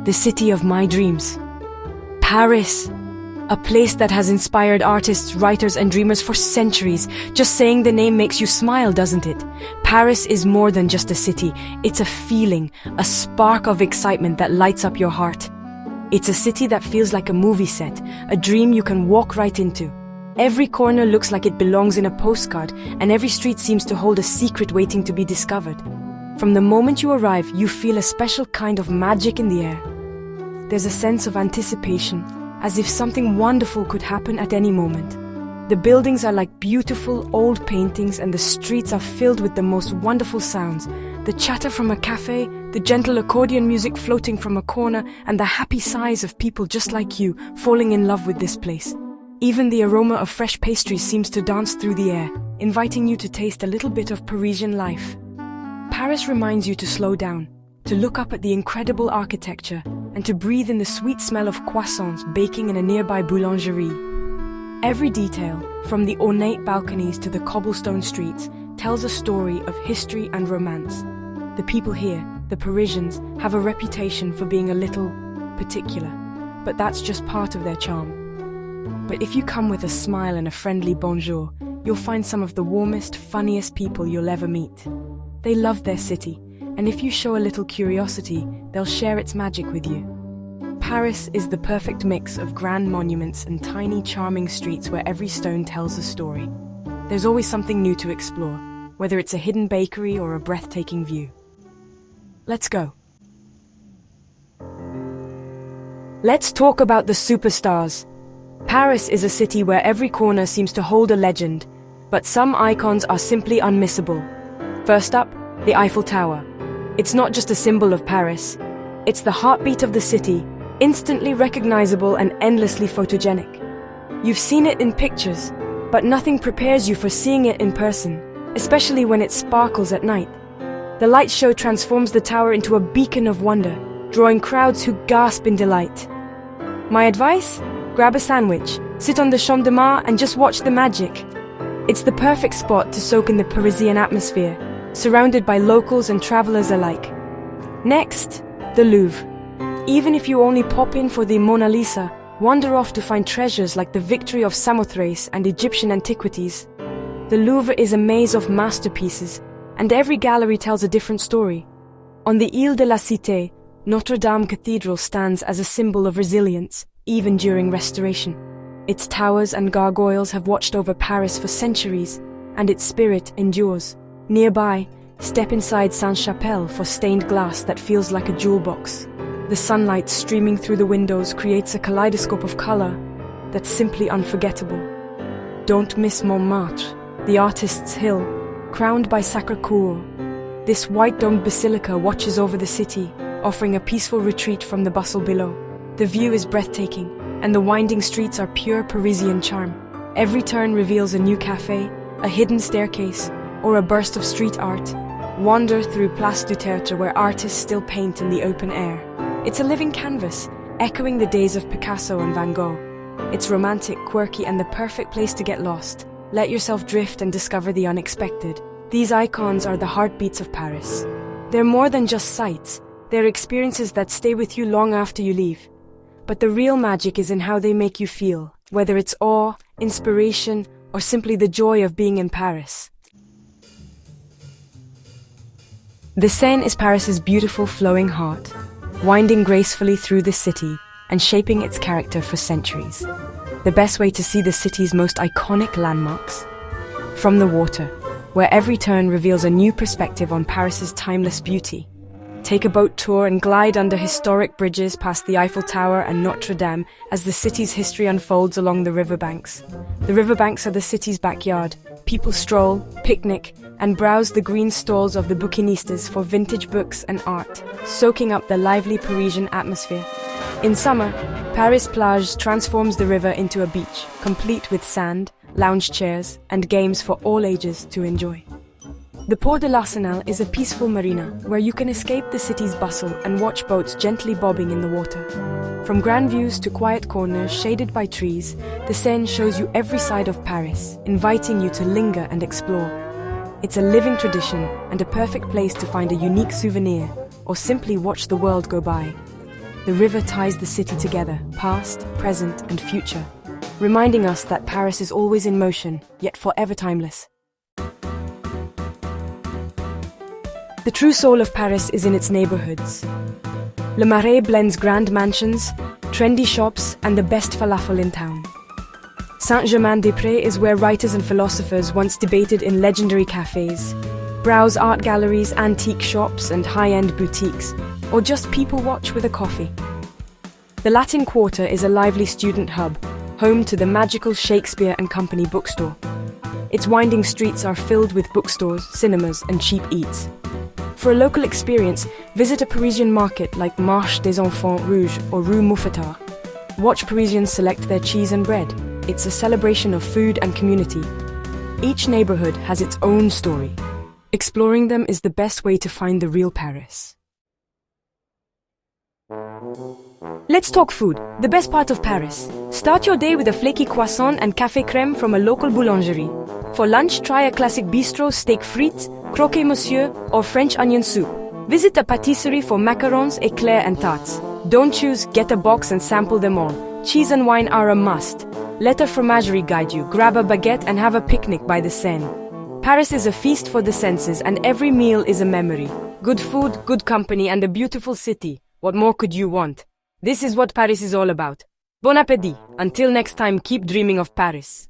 the city of my dreams. Paris, a place that has inspired artists, writers, and dreamers for centuries. Just saying the name makes you smile, doesn't it? Paris is more than just a city. It's a feeling, a spark of excitement that lights up your heart. It's a city that feels like a movie set, a dream you can walk right into. Every corner looks like it belongs in a postcard, and every street seems to hold a secret waiting to be discovered. From the moment you arrive, you feel a special kind of magic in the air. There's a sense of anticipation, as if something wonderful could happen at any moment. The buildings are like beautiful old paintings, and the streets are filled with the most wonderful sounds. The chatter from a cafe, the gentle accordion music floating from a corner, and the happy sighs of people just like you, falling in love with this place. Even the aroma of fresh pastries seems to dance through the air, inviting you to taste a little bit of Parisian life. Paris reminds you to slow down, to look up at the incredible architecture, and to breathe in the sweet smell of croissants baking in a nearby boulangerie. Every detail, from the ornate balconies to the cobblestone streets, tells a story of history and romance. The people here, the Parisians, have a reputation for being a little particular, but that's just part of their charm. But if you come with a smile and a friendly bonjour, you'll find some of the warmest, funniest people you'll ever meet. They love their city, and if you show a little curiosity, they'll share its magic with you. Paris is the perfect mix of grand monuments and tiny, charming streets where every stone tells a story. There's always something new to explore, whether it's a hidden bakery or a breathtaking view. Let's go. Let's talk about the superstars. Paris is a city where every corner seems to hold a legend, but some icons are simply unmissable. First up, the Eiffel Tower. It's not just a symbol of Paris. It's the heartbeat of the city, instantly recognizable and endlessly photogenic. You've seen it in pictures, but nothing prepares you for seeing it in person, especially when it sparkles at night. The light show transforms the tower into a beacon of wonder, drawing crowds who gasp in delight. My advice? Grab a sandwich, sit on the Champ de Mars, and just watch the magic. It's the perfect spot to soak in the Parisian atmosphere, surrounded by locals and travelers alike. Next, the Louvre. Even if you only pop in for the Mona Lisa, wander off to find treasures like the Victory of Samothrace and Egyptian antiquities. The Louvre is a maze of masterpieces, and every gallery tells a different story. On the Ile de la Cité, Notre Dame Cathedral stands as a symbol of resilience, even during restoration. Its towers and gargoyles have watched over Paris for centuries, and its spirit endures. Nearby, step inside Sainte-Chapelle for stained glass that feels like a jewel box. The sunlight streaming through the windows creates a kaleidoscope of color that's simply unforgettable. Don't miss Montmartre, the artist's hill, crowned by Sacré-Cœur. This white-domed basilica watches over the city, offering a peaceful retreat from the bustle below. The view is breathtaking, and the winding streets are pure Parisian charm. Every turn reveals a new cafe, a hidden staircase, or a burst of street art. Wander through Place du Tertre, where artists still paint in the open air. It's a living canvas, echoing the days of Picasso and Van Gogh. It's romantic, quirky, and the perfect place to get lost. Let yourself drift and discover the unexpected. These icons are the heartbeats of Paris. They're more than just sights. They're experiences that stay with you long after you leave. But the real magic is in how they make you feel, whether it's awe, inspiration, or simply the joy of being in Paris. The Seine is Paris's beautiful flowing heart, winding gracefully through the city and shaping its character for centuries. The best way to see the city's most iconic landmarks? From the water, where every turn reveals a new perspective on Paris's timeless beauty. Take a boat tour and glide under historic bridges past the Eiffel Tower and Notre Dame as the city's history unfolds along the riverbanks. The riverbanks are the city's backyard. People stroll, picnic, and browse the green stalls of the bouquinistes for vintage books and art, soaking up the lively Parisian atmosphere. In summer, Paris Plage transforms the river into a beach, complete with sand, lounge chairs, and games for all ages to enjoy. The Port de l'Arsenal is a peaceful marina where you can escape the city's bustle and watch boats gently bobbing in the water. From grand views to quiet corners shaded by trees, the Seine shows you every side of Paris, inviting you to linger and explore. It's a living tradition and a perfect place to find a unique souvenir or simply watch the world go by. The river ties the city together, past, present, and future, reminding us that Paris is always in motion, yet forever timeless. The true soul of Paris is in its neighborhoods. Le Marais blends grand mansions, trendy shops, and the best falafel in town. Saint-Germain-des-Prés is where writers and philosophers once debated in legendary cafes, browse art galleries, antique shops, and high-end boutiques, or just people watch with a coffee. The Latin Quarter is a lively student hub, home to the magical Shakespeare and Company bookstore. Its winding streets are filled with bookstores, cinemas, and cheap eats. For a local experience, visit a Parisian market like Marché des Enfants Rouges or Rue Mouffetard. Watch Parisians select their cheese and bread. It's a celebration of food and community. Each neighborhood has its own story. Exploring them is the best way to find the real Paris. Let's talk food, the best part of Paris. Start your day with a flaky croissant and café crème from a local boulangerie. For lunch, try a classic bistro, steak frites, croquet monsieur, or French onion soup. Visit a pâtisserie for macarons, éclairs, and tarts. Don't choose, get a box and sample them all. Cheese and wine are a must. Let a fromagerie guide you, grab a baguette and have a picnic by the Seine. Paris is a feast for the senses and every meal is a memory. Good food, good company, and a beautiful city. What more could you want? This is what Paris is all about. Bon appétit! Until next time, keep dreaming of Paris.